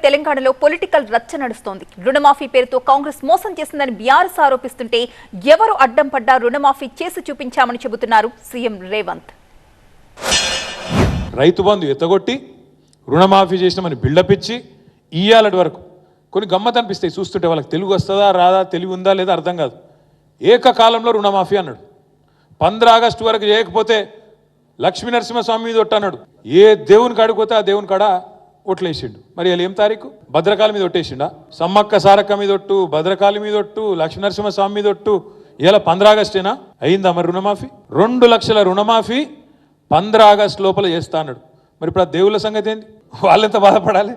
తెలంగాణలో పొలిటికల్ రచ్చ నడుస్తోంది. రుణమాఫీ పేరుతో కాంగ్రెస్ మోసం చేసిందని బీఆర్ఎస్ ఆరోపిస్తుంటే ఎవరు అడ్డం పడ్డా రుణమాఫీ చేసి చూపించామని చెబుతున్నారు సీఎం రేవంత్. రైతు బంధు ఎత్తగొట్టి రుణమాఫీ చేసినామని బిల్డప్ ఇచ్చి ఇయ్యాలటి వరకు కొన్ని గమ్మత్ అనిపిస్తాయి చూస్తుంటే. వాళ్ళకి తెలుగు వస్తుందా రాదా, తెలివి ఉందా లేదా అర్థం కాదు. ఏకకాలంలో రుణమాఫీ అన్నాడు. 15 ఆగస్టు వరకు చేయకపోతే లక్ష్మీ నరసింహస్వామి మీద ఒట్టన్నాడు. ఏ దేవుని కాడికి పోతే ఆ దేవుని కాడ ఒట్లేసిండు. మరి ఇలా ఏం తారీఖు? భద్రకాళి మీద ఒట్టేసిండా? సమ్మక్క సారక్క మీద ఒట్టు, భద్రకాళి మీద ఒట్టు, లక్ష్మీ నరసింహస్వామి మీద ఒట్టు. ఇలా 15 ఆగస్టేనా అయిందా మరి రుణమాఫీ? 2 లక్షల రుణమాఫీ 15 ఆగస్టు లోపల చేస్తా అన్నాడు. మరి ఇప్పుడు ఆ దేవుళ్ళ సంగతి ఏంది? వాళ్ళెంత బాధపడాలి?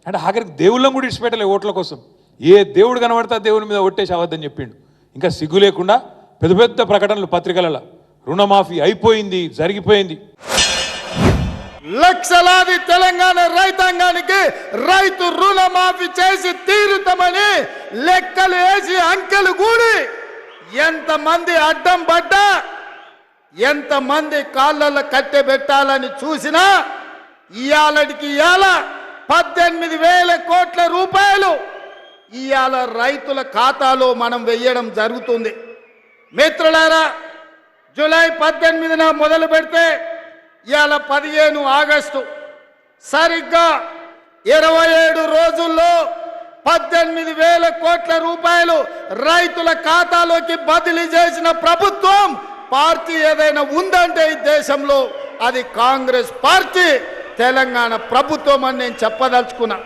అంటే ఆఖరికి దేవుళ్ళం కూడా ఇడిచిపెట్టలే ఓట్ల కోసం. ఏ దేవుడు కనబడితే ఆ దేవుని మీద ఒట్టేసి అవద్దని చెప్పిండు. ఇంకా సిగ్గు లేకుండా పెద్ద పెద్ద ప్రకటనలు పత్రికలలో రుణమాఫీ అయిపోయింది, జరిగిపోయింది. లక్షలాది తెలంగాణ రైతాంగానికి రైతు రుణమాఫీ చేసి తీరుతామని లెక్కలు వేసి అంకెలు కూడి ఎంతమంది అడ్డం పడ్డా, ఎంతమంది కాళ్ళల్లో కట్టె పెట్టాలని చూసినా ఇయాలటికి ఇయాల 18,000 కోట్ల రూపాయలు ఇయాల రైతుల ఖాతాలో మనం వెయ్యడం జరుగుతుంది. మిత్రులారా, జూలై 18న మొదలు పెడితే ఇవాళ 15 ఆగస్టు, సరిగ్గా 27 రోజుల్లో 18,000 కోట్ల రూపాయలు రైతుల ఖాతాలోకి బదిలీ చేసిన ప్రభుత్వం పార్టీ ఏదైనా ఉందంటే ఈ దేశంలో అది కాంగ్రెస్ పార్టీ, తెలంగాణ ప్రభుత్వం అని నేను చెప్పదలుచుకున్నా.